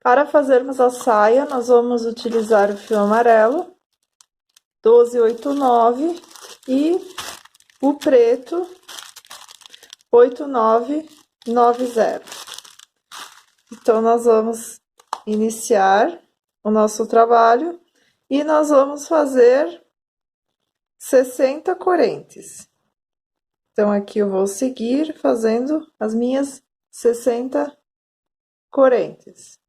Para fazermos a saia, nós vamos utilizar o fio amarelo, 1289, e o preto, 8990. Então, nós vamos iniciar o nosso trabalho e nós vamos fazer 60 correntes. Então, aqui eu vou seguir fazendo as minhas 60 correntes.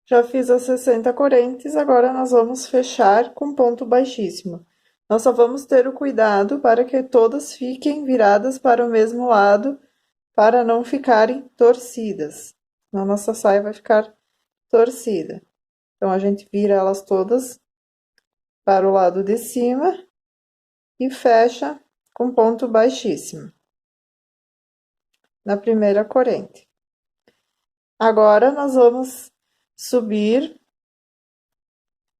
Já fiz as 60 correntes, agora nós vamos fechar com ponto baixíssimo. Nós só vamos ter o cuidado para que todas fiquem viradas para o mesmo lado, para não ficarem torcidas. Senão, nossa saia vai ficar torcida. Então, a gente vira elas todas para o lado de cima e fecha com ponto baixíssimo na primeira corrente. Agora, nós vamos subir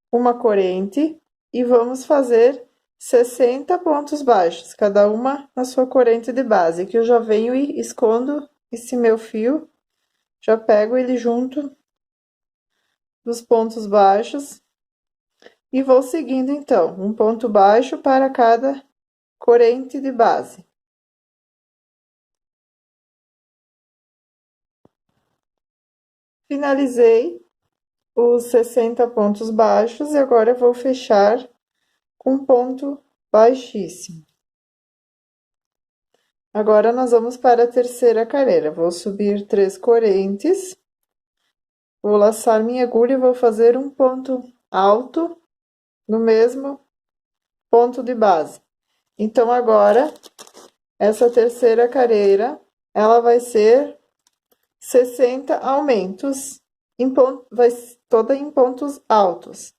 uma corrente e vamos fazer 60 pontos baixos, cada uma na sua corrente de base. Aqui eu já venho e escondo esse meu fio, já pego ele junto dos pontos baixos e vou seguindo então, um ponto baixo para cada corrente de base. Finalizei os 60 pontos baixos e agora eu vou fechar com ponto baixíssimo. Agora, nós vamos para a terceira carreira. Vou subir 3 correntes, vou laçar minha agulha e vou fazer um ponto alto no mesmo ponto de base. Então, agora, essa terceira carreira, ela vai ser 60 aumentos, vai toda em pontos altos.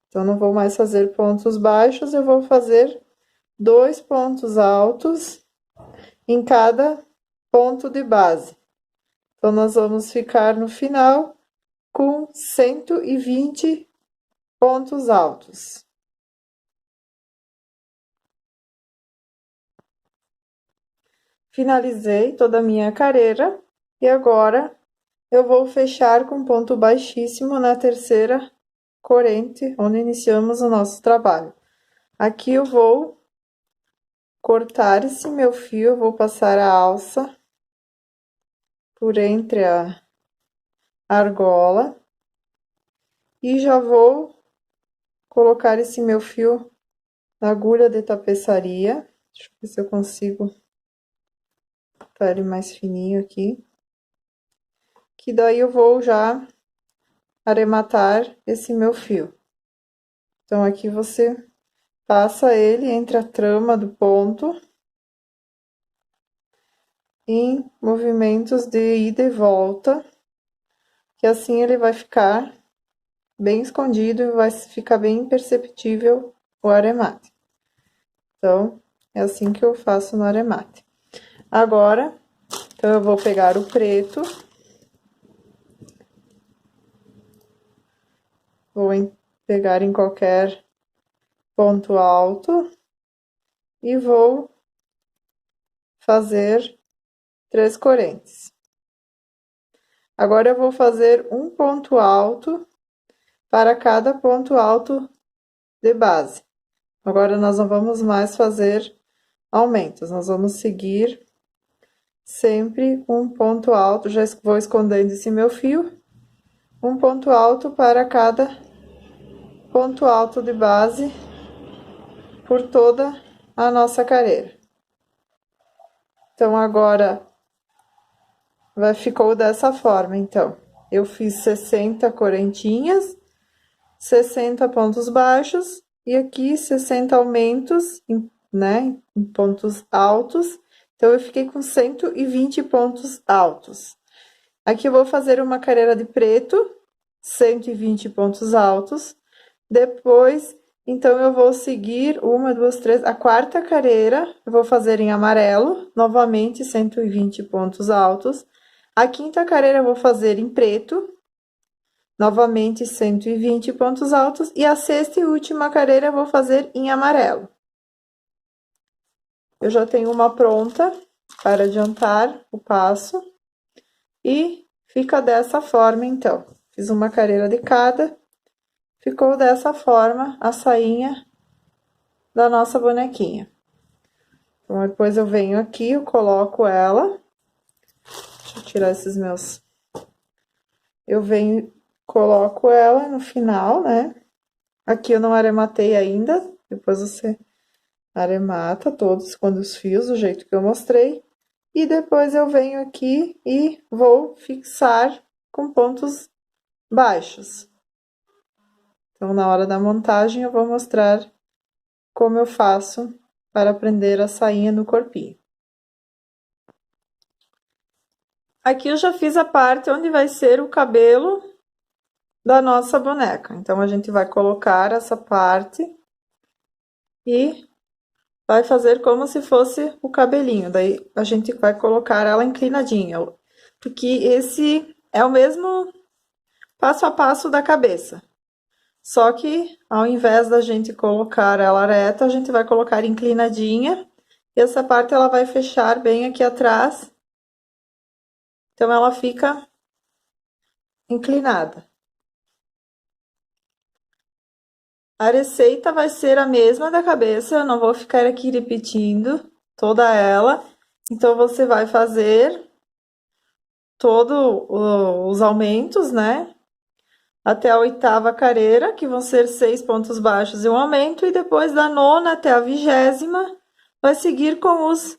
Então, não vou mais fazer pontos baixos, eu vou fazer 2 pontos altos em cada ponto de base. Então, nós vamos ficar no final com 120 pontos altos. Finalizei toda a minha carreira e agora eu vou fechar com ponto baixíssimo na terceira corrente, onde iniciamos o nosso trabalho. Aqui eu vou cortar esse meu fio, eu vou passar a alça por entre a argola e já vou colocar esse meu fio na agulha de tapeçaria. Deixa eu ver se eu consigo botar ele mais fininho aqui. Que daí eu vou já arrematar esse meu fio. Então, aqui você passa ele entre a trama do ponto em movimentos de ida e volta, que assim ele vai ficar bem escondido e vai ficar bem imperceptível o aremate. Então, é assim que eu faço no aremate. Agora, então, eu vou pegar o preto, vou pegar em qualquer ponto alto e vou fazer 3 correntes. Agora, eu vou fazer um ponto alto para cada ponto alto de base. Agora, nós não vamos mais fazer aumentos, nós vamos seguir sempre um ponto alto, já vou escondendo esse meu fio, um ponto alto para cada ponto alto de base por toda a nossa carreira. Então, agora, ficou dessa forma, então. Eu fiz 60 correntinhas, 60 pontos baixos, e aqui 60 aumentos, né, em pontos altos. Então, eu fiquei com 120 pontos altos. Aqui eu vou fazer uma carreira de preto, 120 pontos altos. Depois, então, eu vou seguir uma, duas, três, a quarta carreira, eu vou fazer em amarelo, novamente 120 pontos altos. A quinta carreira eu vou fazer em preto, novamente 120 pontos altos, e a sexta e última carreira eu vou fazer em amarelo. Eu já tenho uma pronta para adiantar o passo, e fica dessa forma, então. Fiz uma carreira de cada, ficou dessa forma a sainha da nossa bonequinha. Então, depois eu venho aqui, eu coloco ela. Deixa eu tirar esses meus... Eu venho, coloco ela no final, né? Aqui eu não arematei ainda, depois você aremata todos quando os fios, do jeito que eu mostrei. E depois eu venho aqui e vou fixar com pontos baixos. Então, na hora da montagem, eu vou mostrar como eu faço para prender a sainha no corpinho. Aqui eu já fiz a parte onde vai ser o cabelo da nossa boneca. Então, a gente vai colocar essa parte e vai fazer como se fosse o cabelinho. Daí, a gente vai colocar ela inclinadinha, porque esse é o mesmo passo a passo da cabeça. Só que, ao invés da gente colocar ela reta, a gente vai colocar inclinadinha. E essa parte ela vai fechar bem aqui atrás. Então, ela fica inclinada. A receita vai ser a mesma da cabeça, eu não vou ficar aqui repetindo toda ela. Então, você vai fazer todos os aumentos, né? Até a oitava carreira, que vão ser 6 pontos baixos e um aumento. E depois da nona até a 20ª, vai seguir com os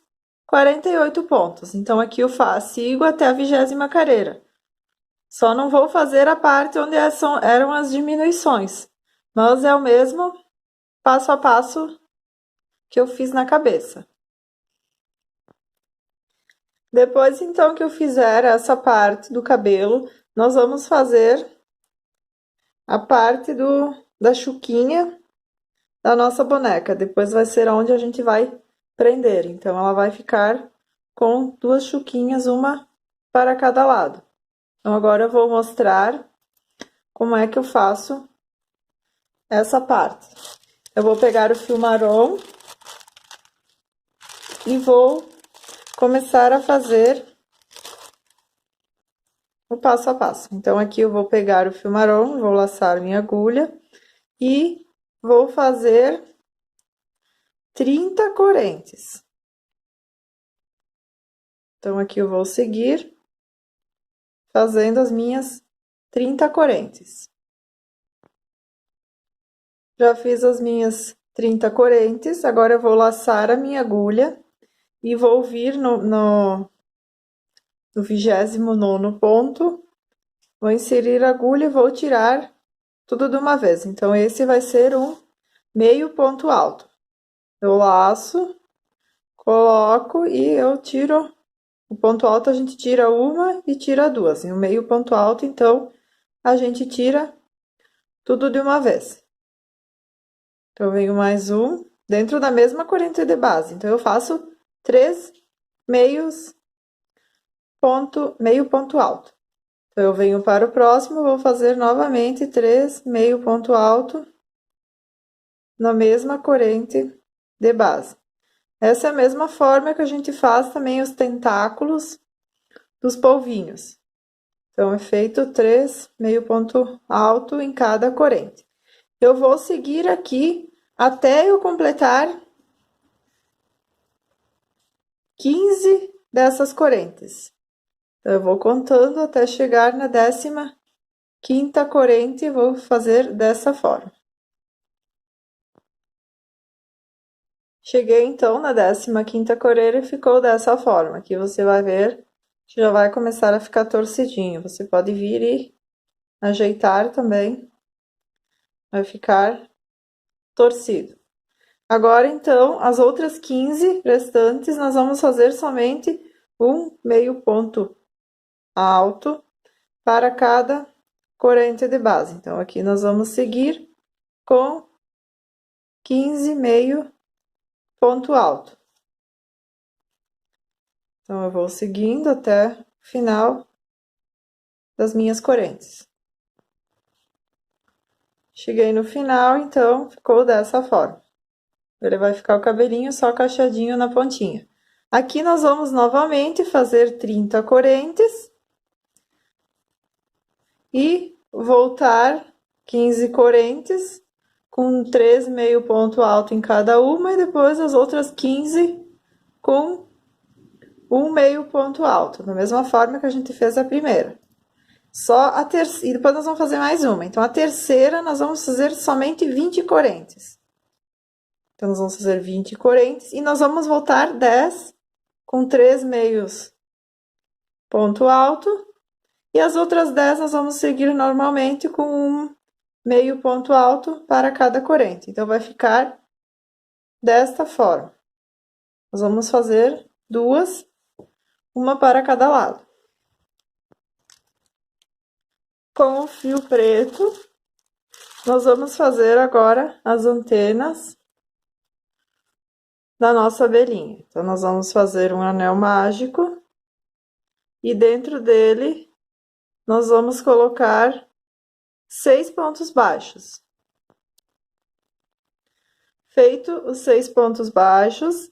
48 pontos. Então, aqui eu sigo até a 20ª carreira. Só não vou fazer a parte onde eram as diminuições, mas é o mesmo passo a passo que eu fiz na cabeça. Depois, então, que eu fizer essa parte do cabelo, nós vamos fazer a parte da chuquinha da nossa boneca. Depois vai ser onde a gente vai prender. Então, ela vai ficar com 2 chuquinhas, uma para cada lado. Então, agora eu vou mostrar como é que eu faço essa parte. Eu vou pegar o fio marrom e vou começar a fazer o passo a passo. Então, aqui eu vou pegar o fio marrom, vou laçar minha agulha e vou fazer 30 correntes. Então, aqui eu vou seguir fazendo as minhas 30 correntes. Já fiz as minhas 30 correntes, agora eu vou laçar a minha agulha e vou vir no 29º ponto, vou inserir a agulha e vou tirar tudo de uma vez. Então, esse vai ser um meio ponto alto. Eu laço, coloco e eu tiro. O ponto alto a gente tira uma e tira duas. E o meio ponto alto, então, a gente tira tudo de uma vez. Então, eu venho mais um, dentro da mesma corrente de base. Então, eu faço 3 meio ponto alto. Então, eu venho para o próximo, vou fazer novamente 3 meio ponto alto na mesma corrente de base. Essa é a mesma forma que a gente faz também os tentáculos dos polvinhos. Então, é feito 3 meio ponto alto em cada corrente. Eu vou seguir aqui até eu completar 15 dessas correntes. Então, eu vou contando até chegar na 15ª corrente e vou fazer dessa forma. Cheguei, então, na 15ª correia e ficou dessa forma. Aqui você vai ver que já vai começar a ficar torcidinho. Você pode vir e ajeitar também. Vai ficar torcido. Agora, então, as outras 15 restantes, nós vamos fazer somente um meio ponto alto para cada corrente de base. Então, aqui nós vamos seguir com 15 meio ponto alto. Então, eu vou seguindo até o final das minhas correntes. Cheguei no final, então ficou dessa forma. Ele vai ficar o cabelinho só cacheadinho na pontinha. Aqui nós vamos novamente fazer 30 correntes e voltar 15 correntes com 3 meio ponto alto em cada uma e depois as outras 15 com um meio ponto alto, da mesma forma que a gente fez a primeira. Só a terceira, e depois nós vamos fazer mais uma. Então, a terceira nós vamos fazer somente 20 correntes. Então, nós vamos fazer 20 correntes e nós vamos voltar 10 com 3 meios ponto alto. E as outras 10 nós vamos seguir normalmente com um meio ponto alto para cada corrente. Então, vai ficar desta forma. Nós vamos fazer duas, uma para cada lado. Com o fio preto, nós vamos fazer agora as antenas da nossa abelhinha. Então, nós vamos fazer um anel mágico e dentro dele nós vamos colocar 6 pontos baixos. Feito os 6 pontos baixos,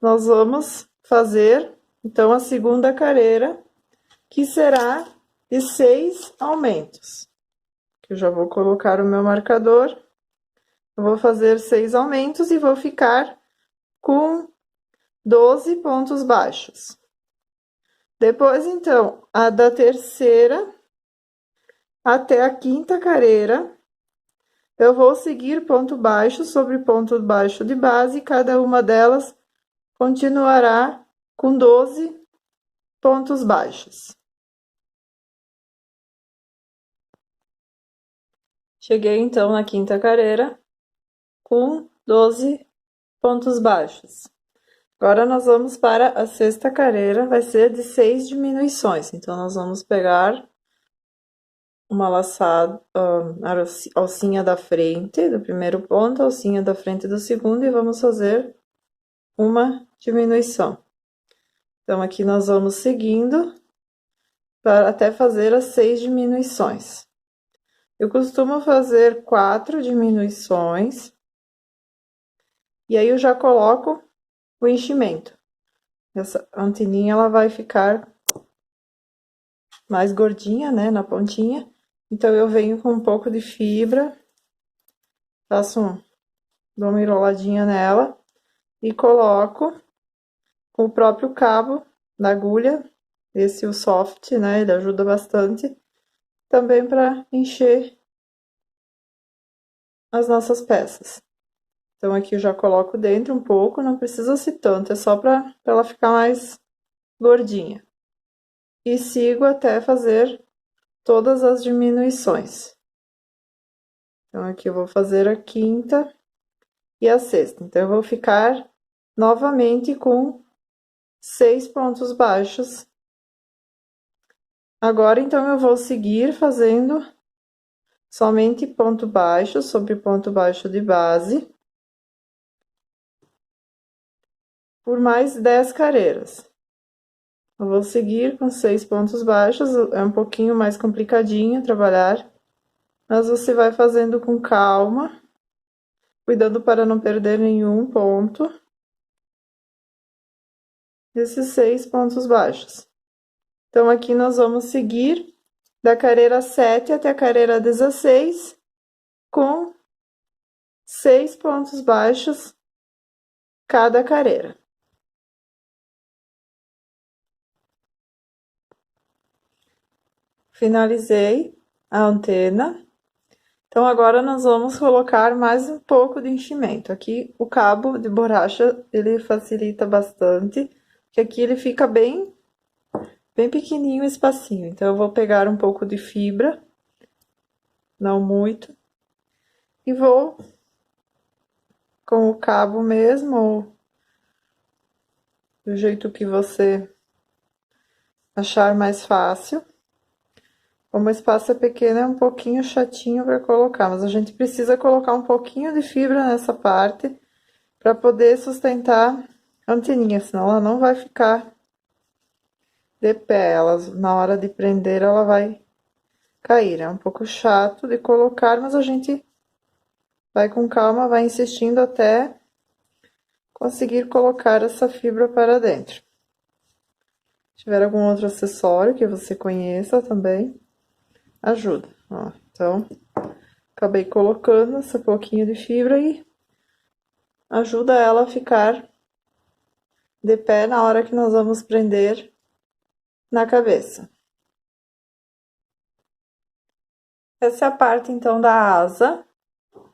nós vamos fazer, então, a segunda carreira, que será de 6 aumentos. Eu já vou colocar o meu marcador. Eu vou fazer 6 aumentos e vou ficar com 12 pontos baixos. Depois, então, a da terceira até a quinta carreira, eu vou seguir ponto baixo sobre ponto baixo de base, e cada uma delas continuará com 12 pontos baixos. Cheguei, então, na quinta carreira com 12 pontos baixos. Agora, nós vamos para a sexta carreira, vai ser de 6 diminuições. Então, nós vamos pegar uma laçada, a alcinha da frente do primeiro ponto, a alcinha da frente do segundo, e vamos fazer uma diminuição. Então, aqui nós vamos seguindo para até fazer as 6 diminuições. Eu costumo fazer 4 diminuições, e aí eu já coloco o enchimento. Essa anteninha, ela vai ficar mais gordinha, né, na pontinha. Então, eu venho com um pouco de fibra, dou uma enroladinha nela e coloco com o próprio cabo da agulha, esse o soft, né, ele ajuda bastante, também para encher as nossas peças. Então, aqui eu já coloco dentro um pouco, não precisa ser tanto, é só para ela ficar mais gordinha. E sigo até fazer todas as diminuições. Então, aqui eu vou fazer a quinta e a sexta. Então, eu vou ficar novamente com 6 pontos baixos. Agora, então, eu vou seguir fazendo somente ponto baixo sobre ponto baixo de base por mais 10 carreiras. Eu vou seguir com 6 pontos baixos, é um pouquinho mais complicadinho trabalhar, mas você vai fazendo com calma, cuidando para não perder nenhum ponto. Esses 6 pontos baixos. Então, aqui nós vamos seguir da carreira 7 até a carreira 16, com 6 pontos baixos cada carreira. Finalizei a antena. Então, agora nós vamos colocar mais um pouco de enchimento. Aqui, o cabo de borracha, ele facilita bastante, que aqui ele fica bem pequenininho o espacinho. Então, eu vou pegar um pouco de fibra, não muito, e vou com o cabo mesmo, ou do jeito que você achar mais fácil. Como o espaço é pequeno, é um pouquinho chatinho para colocar, mas a gente precisa colocar um pouquinho de fibra nessa parte para poder sustentar a anteninha, senão ela não vai ficar de pé. Na hora de prender, ela vai cair. É um pouco chato de colocar, mas a gente vai com calma, vai insistindo até conseguir colocar essa fibra para dentro. Se tiver algum outro acessório que você conheça também, ajuda. Ó, então, acabei colocando esse pouquinho de fibra e ajuda ela a ficar de pé na hora que nós vamos prender na cabeça. Essa é a parte então da asa.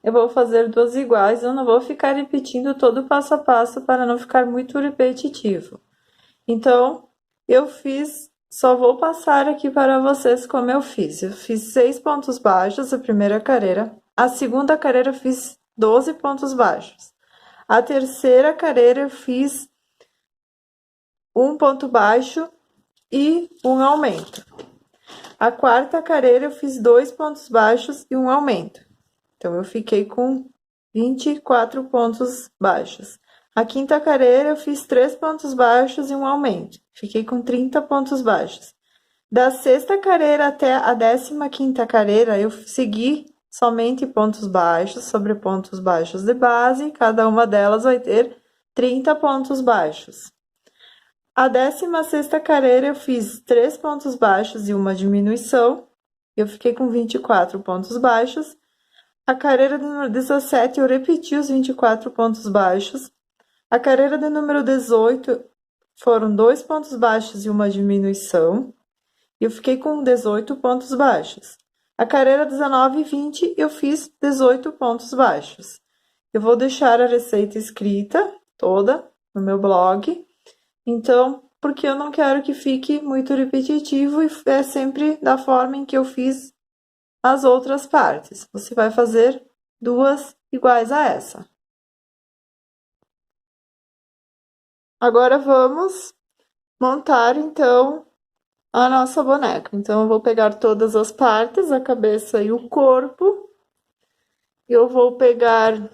Eu vou fazer duas iguais, eu não vou ficar repetindo todo o passo a passo para não ficar muito repetitivo. Então, eu fiz, só vou passar aqui para vocês como eu fiz. Eu fiz 6 pontos baixos a primeira carreira, a segunda carreira eu fiz 12 pontos baixos. A terceira carreira eu fiz um ponto baixo e um aumento. A quarta carreira eu fiz 2 pontos baixos e um aumento. Então, eu fiquei com 24 pontos baixos. A quinta carreira eu fiz 3 pontos baixos e um aumento. Fiquei com 30 pontos baixos. Da sexta carreira até a 15ª carreira, eu segui somente pontos baixos sobre pontos baixos de base. Cada uma delas vai ter 30 pontos baixos. A 16ª carreira eu fiz 3 pontos baixos e uma diminuição. Eu fiquei com 24 pontos baixos. A carreira de número 17 eu repeti os 24 pontos baixos. A carreira de número 18 foram 2 pontos baixos e uma diminuição. E eu fiquei com 18 pontos baixos. A carreira 19 e 20 eu fiz 18 pontos baixos. Eu vou deixar a receita escrita toda no meu blog. Então, porque eu não quero que fique muito repetitivo e é sempre da forma em que eu fiz as outras partes. Você vai fazer duas iguais a essa. Agora vamos montar então a nossa boneca. Então, eu vou pegar todas as partes, a cabeça e o corpo. Eu vou pegar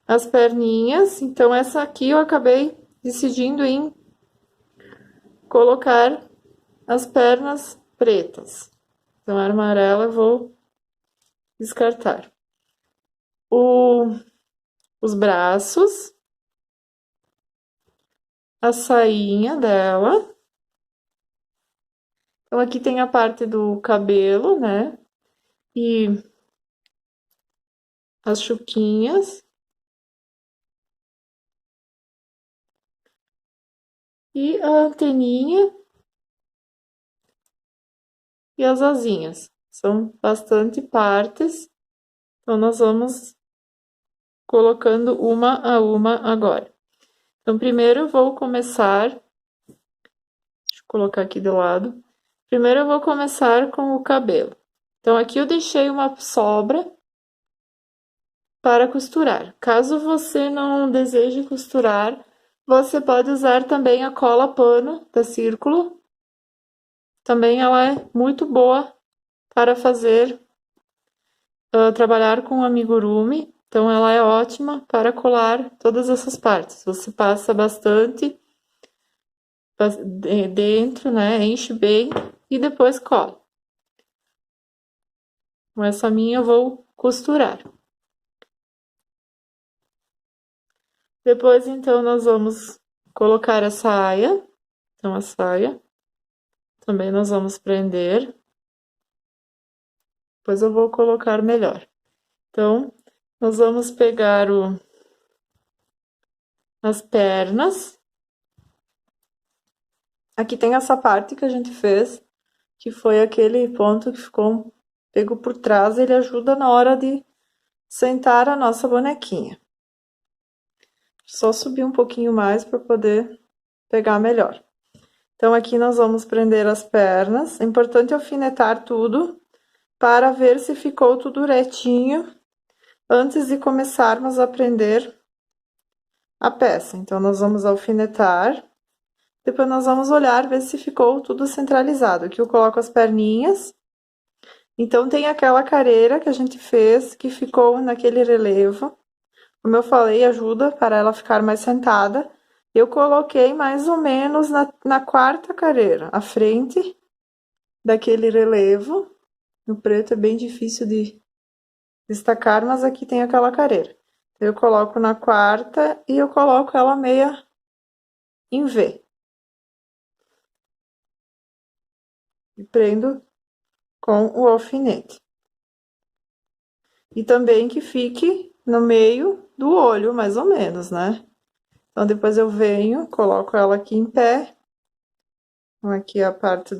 as perninhas. Então, essa aqui eu acabei decidindo em colocar as pernas pretas. Então, a amarela eu vou descartar. Os braços, a sainha dela. Então, aqui tem a parte do cabelo, né? E as chuquinhas. E a anteninha. E as asinhas. São bastante partes. Então, nós vamos colocando uma a uma agora. Então, primeiro eu vou começar... Deixa eu colocar aqui do lado. Primeiro eu vou começar com o cabelo. Então, aqui eu deixei uma sobra para costurar. Caso você não deseje costurar, você pode usar também a cola pano da Círculo. Também ela é muito boa para fazer, trabalhar com amigurumi. Então, ela é ótima para colar todas essas partes. Você passa bastante dentro, né? Enche bem e depois cola. Com essa minha eu vou costurar. Depois, então, nós vamos colocar a saia. Então, a saia. Também nós vamos prender. Depois eu vou colocar melhor. Então, nós vamos pegar as pernas. Aqui tem essa parte que a gente fez, que foi aquele ponto que ficou pego por trás. Ele ajuda na hora de sentar a nossa bonequinha. Só subir um pouquinho mais para poder pegar melhor. Então, aqui nós vamos prender as pernas. É importante alfinetar tudo para ver se ficou tudo retinho antes de começarmos a prender a peça. Então, nós vamos alfinetar. Depois, nós vamos olhar, ver se ficou tudo centralizado. Aqui eu coloco as perninhas. Então, tem aquela careira que a gente fez, que ficou naquele relevo. Como eu falei, ajuda para ela ficar mais sentada. Eu coloquei mais ou menos na quarta careira, à frente daquele relevo. No preto é bem difícil de destacar, mas aqui tem aquela careira. Eu coloco na quarta e eu coloco ela meia em V. E prendo com o alfinete. E também que fique no meio do olho, mais ou menos, né? Então, depois eu venho, coloco ela aqui em pé. Então, aqui é a parte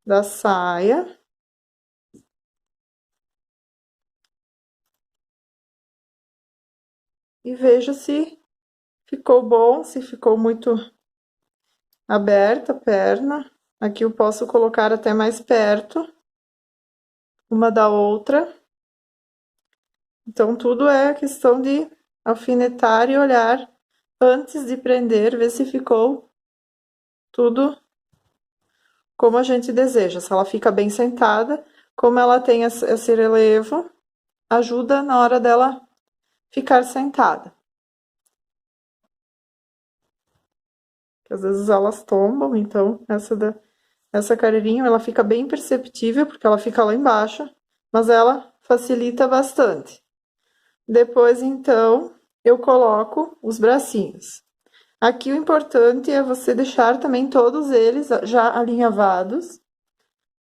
da saia. E vejo se ficou bom, se ficou muito aberta a perna. Aqui eu posso colocar até mais perto uma da outra. Então, tudo é questão de alfinetar e olhar antes de prender, ver se ficou tudo como a gente deseja. Se ela fica bem sentada, como ela tem esse relevo, ajuda na hora dela ficar sentada. Porque às vezes elas tombam, então essa carreirinha ela fica bem perceptível, porque ela fica lá embaixo, mas ela facilita bastante. Depois, então, eu coloco os bracinhos. Aqui o importante é você deixar também todos eles já alinhavados.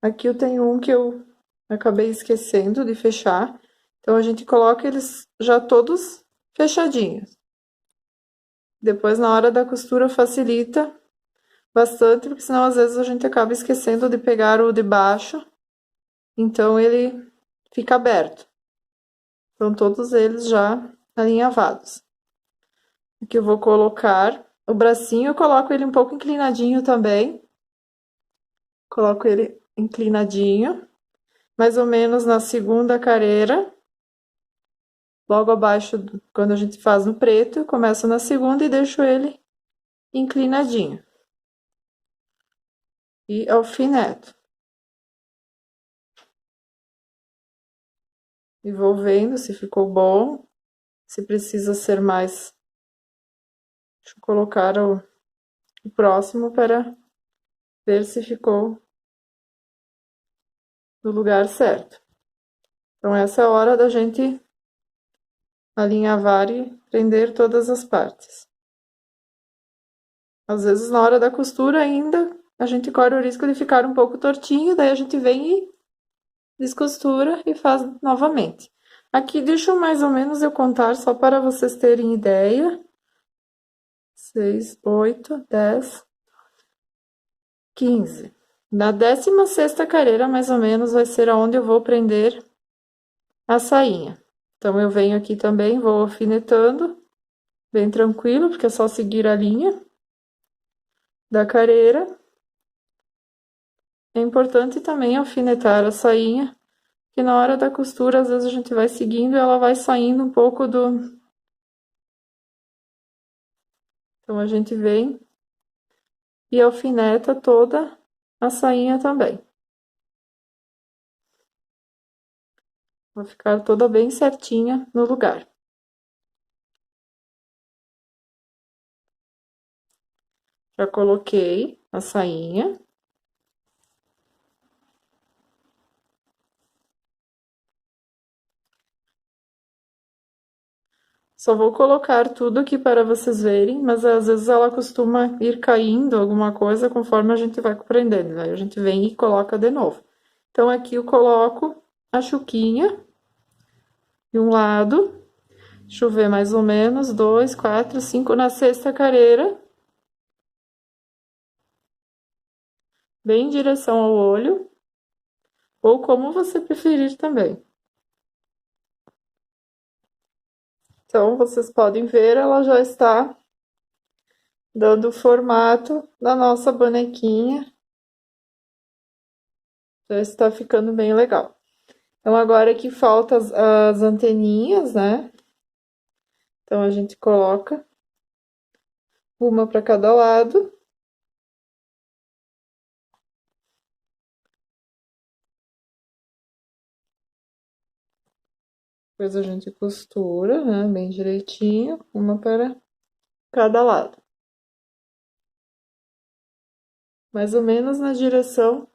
Aqui eu tenho um que eu acabei esquecendo de fechar. Então, a gente coloca eles já todos fechadinhos. Depois, na hora da costura, facilita bastante, porque senão às vezes a gente acaba esquecendo de pegar o de baixo. Então, ele fica aberto. Então, todos eles já alinhavados. Aqui eu vou colocar o bracinho, eu coloco ele um pouco inclinadinho também. Coloco ele inclinadinho, mais ou menos na segunda careira. Logo abaixo, quando a gente faz no preto, eu começo na segunda e deixo ele inclinadinho. E alfineto. E vou vendo se ficou bom, se precisa ser mais. Deixa eu colocar o próximo para ver se ficou no lugar certo. Então, essa é a hora da gente alinhavar e prender todas as partes. Às vezes, na hora da costura ainda, a gente corre o risco de ficar um pouco tortinho, daí a gente vem e descostura e faz novamente. Aqui, deixa mais ou menos eu contar só para vocês terem ideia. 6, 8, 10, 15. Na 16ª careira, mais ou menos, vai ser aonde eu vou prender a sainha. Então, eu venho aqui também, vou alfinetando, bem tranquilo, porque é só seguir a linha da careira. É importante também alfinetar a sainha, que na hora da costura, às vezes a gente vai seguindo e ela vai saindo um pouco do... Então, a gente vem e alfineta toda a sainha também. Vai ficar toda bem certinha no lugar. Já coloquei a sainha. Só vou colocar tudo aqui para vocês verem, mas às vezes ela costuma ir caindo alguma coisa conforme a gente vai prendendo. Aí a gente vem e coloca de novo. Então, aqui eu coloco a chuquinha de um lado. Deixa eu ver mais ou menos, 2, 4, 5 na 6ª careira. Bem em direção ao olho. Ou como você preferir também. Então, vocês podem ver, ela já está dando o formato da nossa bonequinha. Já está ficando bem legal. Então, agora que falta as anteninhas, né? Então, a gente coloca uma para cada lado. Depois a gente costura, né? Bem direitinho, uma para cada lado. Mais ou menos na direção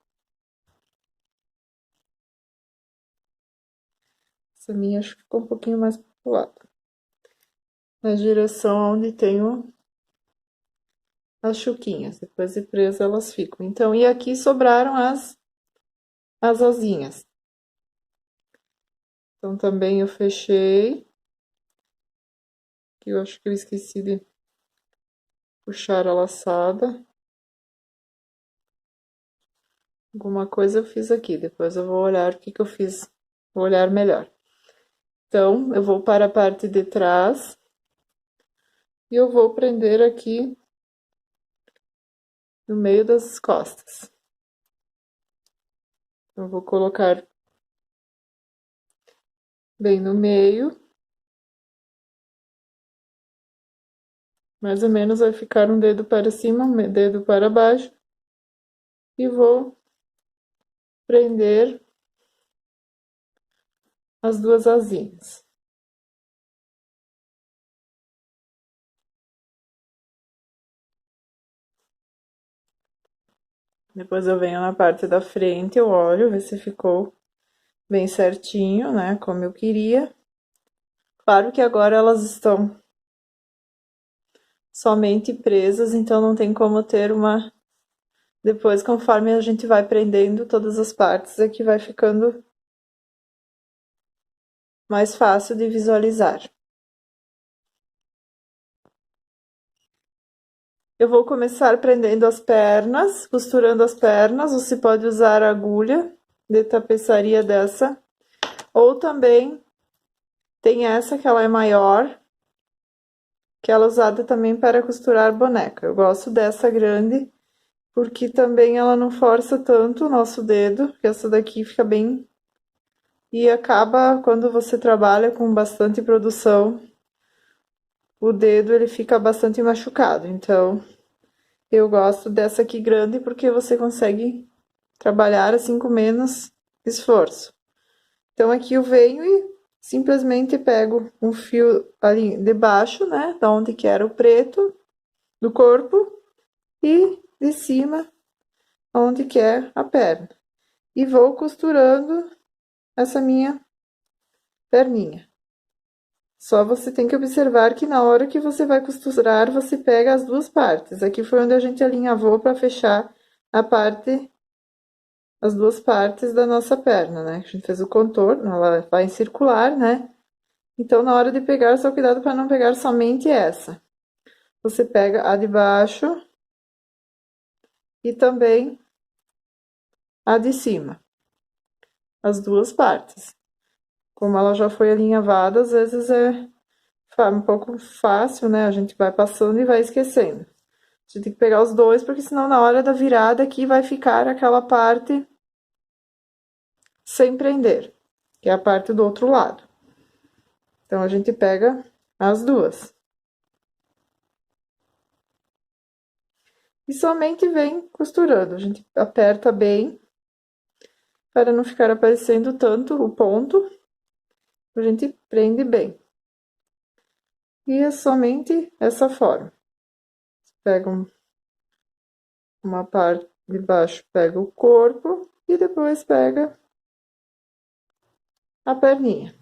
Essa minha acho que ficou um pouquinho mais pro lado. Na direção onde tem as chuquinhas. Depois de presa elas ficam. Então, e aqui sobraram as asinhas. Então, também eu fechei. Aqui eu acho que eu esqueci de puxar a laçada. Alguma coisa eu fiz aqui. Depois eu vou olhar o que que eu fiz. Vou olhar melhor. Então, eu vou para a parte de trás. E eu vou prender aqui no meio das costas. Eu vou colocar bem no meio. Mais ou menos vai ficar um dedo para cima, um dedo para baixo. E vou prender as duas asinhas. Depois eu venho na parte da frente, eu olho, ver se ficou bem certinho, né, como eu queria. Claro que agora elas estão somente presas, então não tem como ter uma... Depois, conforme a gente vai prendendo todas as partes, aqui vai ficando mais fácil de visualizar. Eu vou começar prendendo as pernas, costurando as pernas. Você pode usar agulha de tapeçaria dessa, ou também tem essa que ela é maior, que ela é usada também para costurar boneca. Eu gosto dessa grande, porque também ela não força tanto o nosso dedo, que essa daqui fica bem... E acaba, quando você trabalha com bastante produção, o dedo ele fica bastante machucado. Então, eu gosto dessa aqui grande, porque você consegue trabalhar assim com menos esforço. Então, aqui eu venho e simplesmente pego um fio ali de baixo, né, da onde que era o preto do corpo, e de cima, onde que é a perna. E vou costurando essa minha perninha. Só você tem que observar que na hora que você vai costurar, você pega as duas partes. Aqui foi onde a gente alinhavou para fechar a parte, as duas partes da nossa perna, né? A gente fez o contorno, ela vai em circular, né? Então, na hora de pegar, só cuidado para não pegar somente essa. Você pega a de baixo e também a de cima. As duas partes. Como ela já foi alinhavada, às vezes é um pouco fácil, né? A gente vai passando e vai esquecendo. A gente tem que pegar os dois, porque senão na hora da virada aqui vai ficar aquela parte sem prender, que é a parte do outro lado. Então, a gente pega as duas. E somente vem costurando. A gente aperta bem, para não ficar aparecendo tanto o ponto. A gente prende bem. E é somente essa forma. Pega uma parte de baixo, pega o corpo e depois pega a perninha.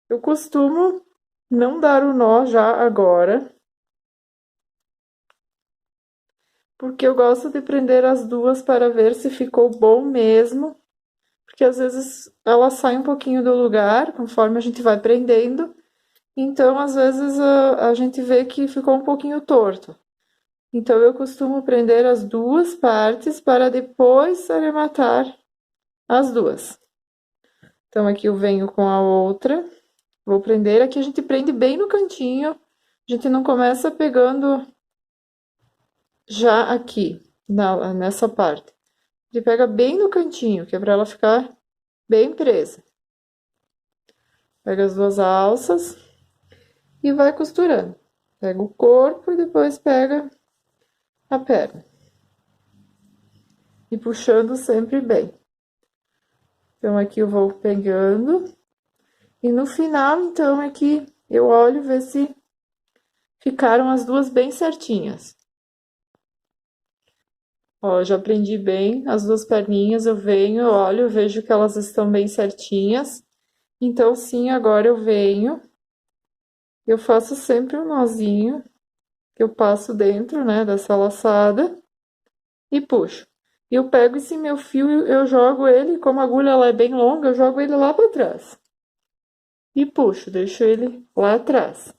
Eu costumo não dar o nó já agora, porque eu gosto de prender as duas para ver se ficou bom mesmo, porque às vezes ela sai um pouquinho do lugar conforme a gente vai prendendo, então às vezes a gente vê que ficou um pouquinho torto. Então eu costumo prender as duas partes para depois arrematar as duas. Então aqui eu venho com a outra, vou prender, aqui a gente prende bem no cantinho, a gente não começa pegando já aqui, nessa parte. A gente pega bem no cantinho, que é para ela ficar bem presa. Pega as duas alças e vai costurando. Pega o corpo e depois pega a perna. E puxando sempre bem. Então, aqui eu vou pegando. E no final, então, aqui eu olho ver se ficaram as duas bem certinhas. Ó, já prendi bem as duas perninhas, eu venho, eu olho, eu vejo que elas estão bem certinhas. Então, sim, agora eu venho, eu faço sempre um nozinho, que eu passo dentro, né, dessa laçada e puxo. E eu pego esse meu fio e eu jogo ele, como a agulha ela é bem longa, eu jogo ele lá para trás. E puxo, deixo ele lá atrás.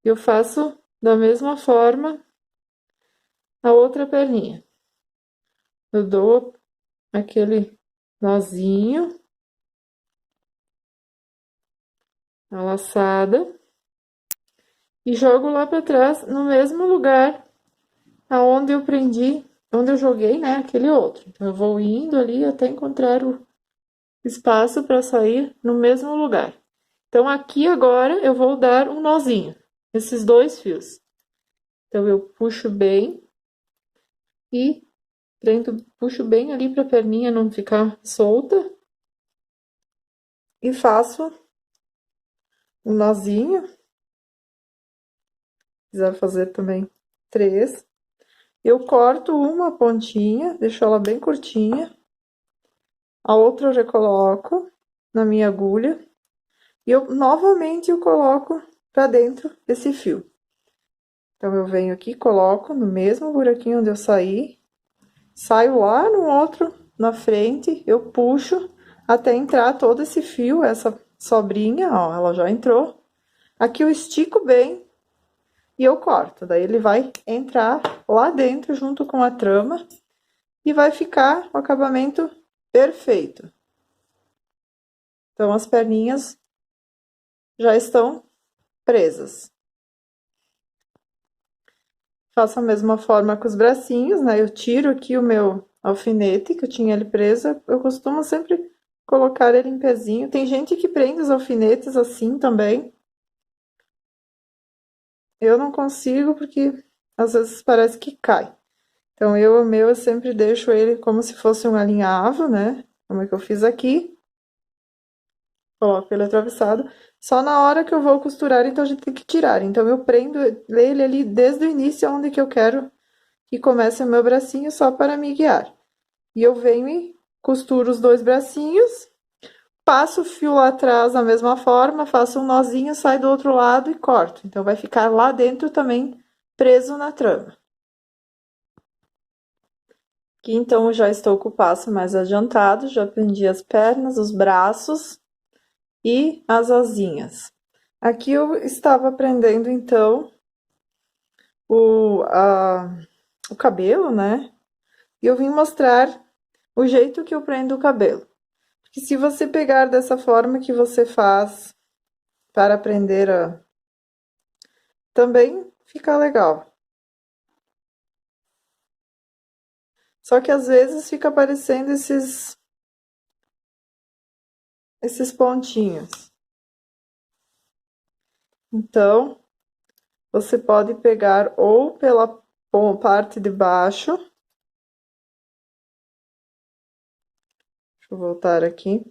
Eu faço da mesma forma a outra perninha. Eu dou aquele nozinho, a laçada, e jogo lá para trás no mesmo lugar aonde eu prendi, onde eu joguei, né, aquele outro. Então eu vou indo ali até encontrar o espaço para sair no mesmo lugar. Então aqui agora eu vou dar um nozinho, esses dois fios. Então eu puxo bem e prendo, puxo bem ali para a perninha não ficar solta e faço um nozinho. Quiser fazer também 3. Eu corto uma pontinha, deixo ela bem curtinha. A outra eu já coloco na minha agulha. E eu novamente eu coloco para dentro desse fio. Então, eu venho aqui, coloco no mesmo buraquinho onde eu saí. Saio lá no outro, na frente, eu puxo até entrar todo esse fio, essa sobrinha, ó, ela já entrou. Aqui eu estico bem e eu corto. Daí ele vai entrar lá dentro junto com a trama e vai ficar o acabamento perfeito. Então, as perninhas já estão presas. Faço a mesma forma com os bracinhos, né? Eu tiro aqui o meu alfinete, que eu tinha ele preso. Eu costumo sempre colocar ele em pezinho. Tem gente que prende os alfinetes assim também. Eu não consigo porque às vezes parece que cai. Então, o meu, eu sempre deixo ele como se fosse um alinhavo, né? Como é que eu fiz aqui. Coloco ele atravessado. Só na hora que eu vou costurar, então a gente tem que tirar. Então, eu prendo ele ali desde o início, onde que eu quero que comece o meu bracinho, só para me guiar. E eu venho e costuro os dois bracinhos, passo o fio lá atrás da mesma forma, faço um nozinho, sai do outro lado e corto. Então, vai ficar lá dentro também preso na trama. Aqui, então, eu já estou com o passo mais adiantado, já prendi as pernas, os braços e as asinhas. Aqui eu estava prendendo, então, o cabelo, né? E eu vim mostrar o jeito que eu prendo o cabelo. Porque se você pegar dessa forma que você faz para prender também fica legal. Só que às vezes fica aparecendo esses pontinhos. Então, você pode pegar ou pela parte de baixo. Deixa eu voltar aqui.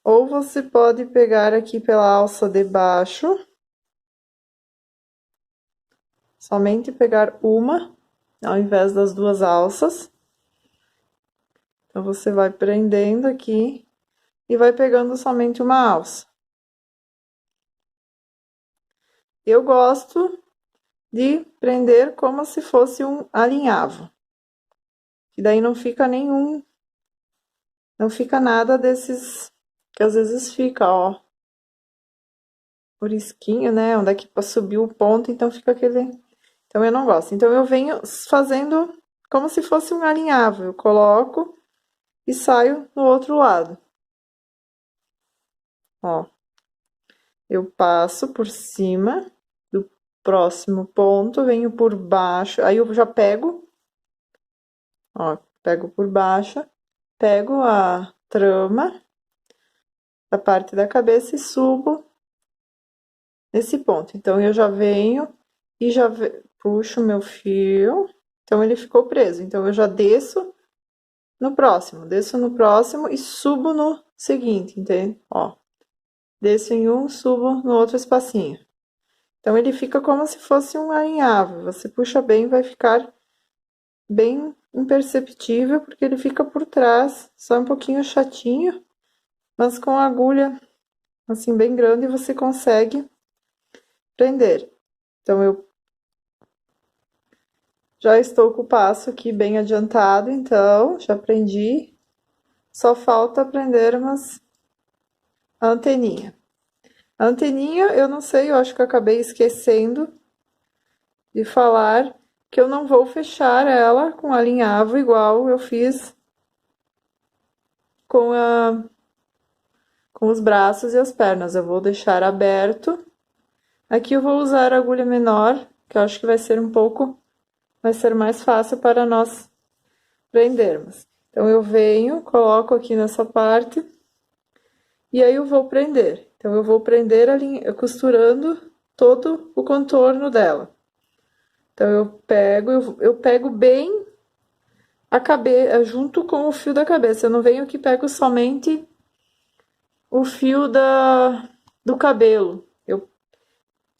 Ou você pode pegar aqui pela alça de baixo. Somente pegar uma, ao invés das duas alças. Então, você vai prendendo aqui e vai pegando somente uma alça. Eu gosto de prender como se fosse um alinhavo. E daí não fica não fica nada desses que às vezes fica, ó, por risquinho, né? Onde é que subiu o ponto, então fica aquele. Então eu não gosto. Então eu venho fazendo como se fosse um alinhavo. Eu coloco e saio no outro lado. Ó, eu passo por cima do próximo ponto, venho por baixo, aí eu já pego, ó, pego por baixo, pego a trama da parte da cabeça e subo nesse ponto. Então, eu já venho e já puxo meu fio, então ele ficou preso. Então, eu já desço no próximo e subo no seguinte, entende? Ó, desço em um, subo no outro espacinho. Então, ele fica como se fosse um alinhavo. Você puxa bem, vai ficar bem imperceptível, porque ele fica por trás, só um pouquinho chatinho, mas com a agulha assim bem grande você consegue prender. Então eu já estou com o passo aqui bem adiantado, então já prendi. Só falta prendermos a anteninha. A anteninha, eu não sei, eu acho que eu acabei esquecendo de falar que eu não vou fechar ela com alinhavo igual eu fiz com com os braços e as pernas. Eu vou deixar aberto. Aqui eu vou usar a agulha menor, que eu acho que vai ser mais fácil para nós prendermos. Então eu venho, coloco aqui nessa parte e aí eu vou prender. Então eu vou prender costurando todo o contorno dela. Então eu pego bem a cabeça junto com o fio da cabeça. Eu não venho aqui e pego somente o fio do cabelo. Eu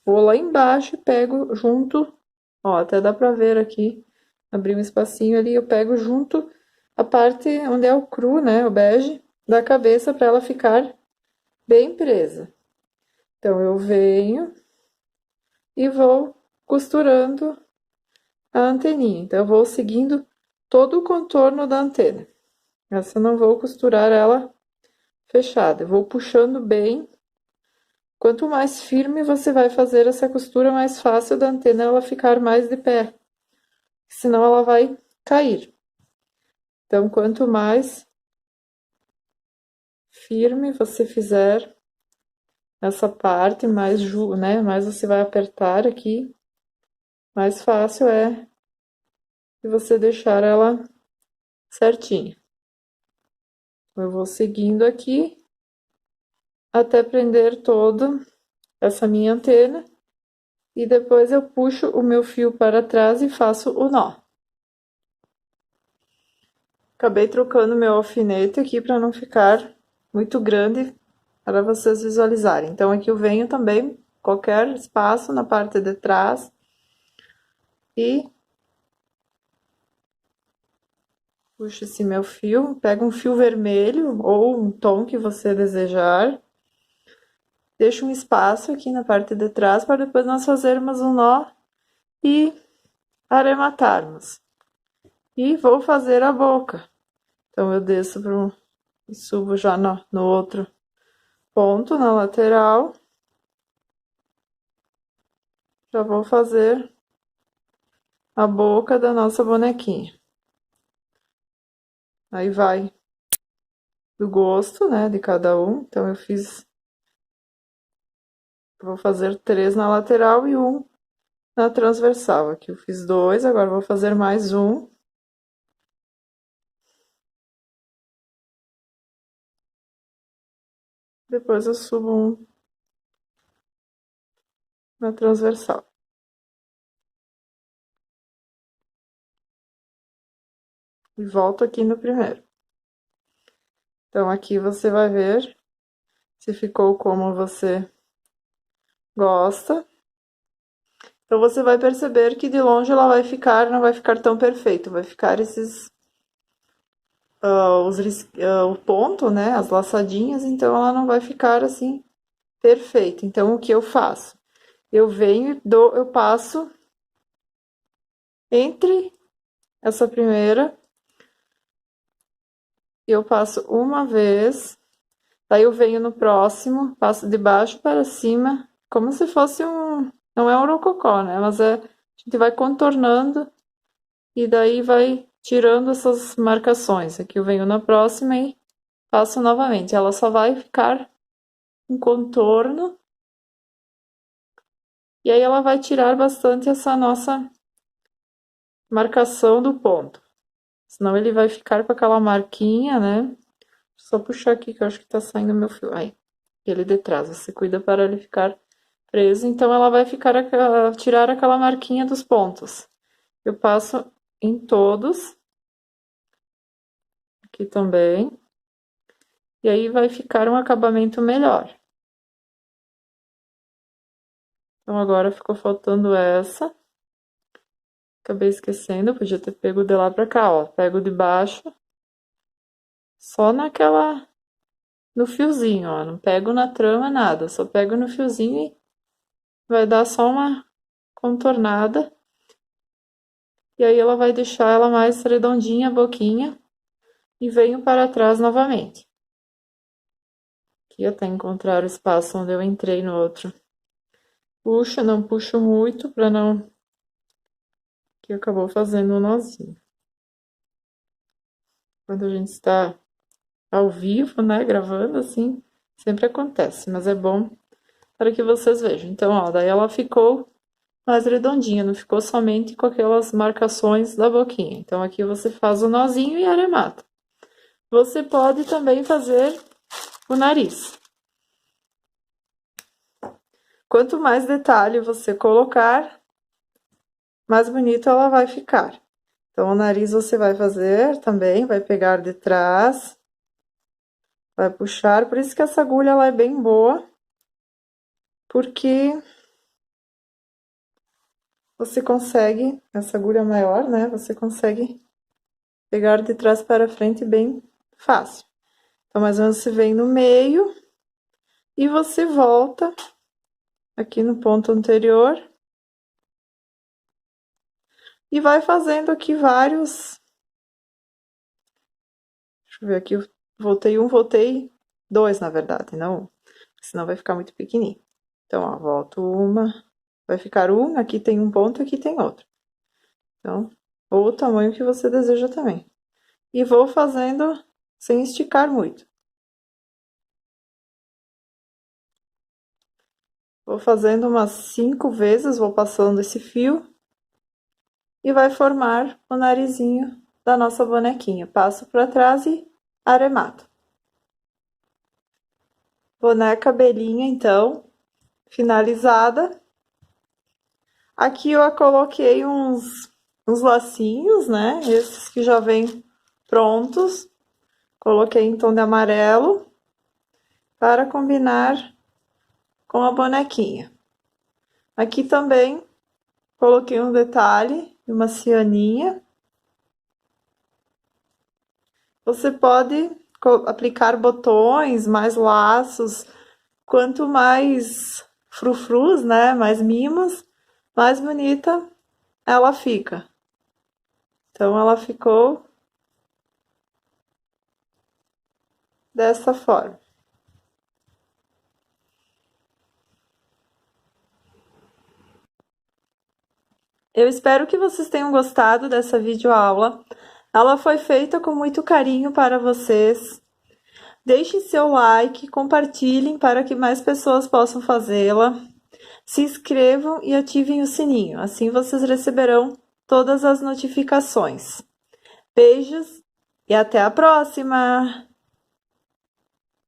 vou lá embaixo e pego junto, ó, até dá pra ver aqui, abrir um espacinho ali, eu pego junto a parte onde é o cru, né, o bege, da cabeça para ela ficar bem presa. Então eu venho e vou costurando a anteninha. Então eu vou seguindo todo o contorno da antena. Essa eu não vou costurar ela fechada, eu vou puxando bem. Quanto mais firme você vai fazer essa costura, mais fácil da antena ela ficar mais de pé, senão ela vai cair. Então, quanto mais firme você fizer essa parte, mais você vai apertar aqui, mais fácil é de você deixar ela certinha. Eu vou seguindo aqui até prender toda essa minha antena e depois eu puxo o meu fio para trás e faço o nó. Acabei trocando meu alfinete aqui para não ficar muito grande para vocês visualizarem. Então aqui eu venho também qualquer espaço na parte de trás e puxo esse meu fio, pego um fio vermelho ou um tom que você desejar. Deixo um espaço aqui na parte de trás para depois nós fazermos um nó e arrematarmos. E vou fazer a boca. Então eu desço e subo já no outro ponto, na lateral. Já vou fazer a boca da nossa bonequinha. Aí vai do gosto, né, de cada um. Então vou fazer 3 na lateral e um na transversal. Aqui eu fiz 2, agora vou fazer mais um. Depois eu subo um na transversal. E volto aqui no primeiro. Então aqui você vai ver se ficou como você gosta. Então você vai perceber que de longe ela não vai ficar tão perfeito, vai ficar o ponto, né, as laçadinhas, então ela não vai ficar assim perfeita. Então o que eu faço? Eu venho e eu passo entre essa primeira, eu passo uma vez, daí eu venho no próximo, passo de baixo para cima, como se fosse não é um rococó, né, mas a gente vai contornando e daí vai tirando essas marcações. Aqui eu venho na próxima e passo novamente, ela só vai ficar um contorno e aí ela vai tirar bastante essa nossa marcação do ponto. Senão ele vai ficar com aquela marquinha, né? Só puxar aqui que eu acho que tá saindo meu fio. Aí, ele de trás, você cuida para ele ficar preso. Então ela vai tirar aquela marquinha dos pontos. Eu passo em todos. Aqui também. E aí vai ficar um acabamento melhor. Então agora ficou faltando essa. Acabei esquecendo, podia ter pego de lá pra cá, ó. Pego de baixo, só no fiozinho, ó. Não pego na trama, nada. Só pego no fiozinho e vai dar só uma contornada. E aí ela vai deixar ela mais redondinha a boquinha. E venho para trás novamente. Aqui até encontrar o espaço onde eu entrei no outro. Puxo, não puxo muito para não... Que acabou fazendo um nozinho. Quando a gente está ao vivo, né, gravando assim, sempre acontece, mas é bom para que vocês vejam. Então, ó, daí ela ficou mais redondinha, não ficou somente com aquelas marcações da boquinha. Então, aqui você faz o nozinho e aremata. Você pode também fazer o nariz. Quanto mais detalhe você colocar, mais bonito ela vai ficar. Então, o nariz você vai fazer também, vai pegar de trás, vai puxar. Por isso que essa agulha ela é bem boa, porque você consegue, essa agulha maior, né? Você consegue pegar de trás para frente bem fácil. Então, mais ou menos você vem no meio e você volta aqui no ponto anterior e vai fazendo aqui vários. Deixa eu ver aqui, voltei dois, na verdade, não, senão vai ficar muito pequenininho. Então, ó, volto uma, vai ficar um, aqui tem um ponto, aqui tem outro. Então, ou o tamanho que você deseja também. E vou fazendo sem esticar muito. Vou fazendo umas 5 vezes, vou passando esse fio e vai formar o narizinho da nossa bonequinha. Passo para trás e aremato. Boneca abelhinha, então, finalizada. Aqui eu coloquei uns lacinhos, né? Esses que já vêm prontos. Coloquei em tom de amarelo para combinar com a bonequinha. Aqui também coloquei um detalhe de uma cianinha. Você pode aplicar botões, mais laços, quanto mais frufrus, né, mais mimos, mais bonita ela fica. Então, ela ficou dessa forma. Eu espero que vocês tenham gostado dessa videoaula. Ela foi feita com muito carinho para vocês. Deixem seu like, compartilhem para que mais pessoas possam fazê-la. Se inscrevam e ativem o sininho, assim vocês receberão todas as notificações. Beijos e até a próxima!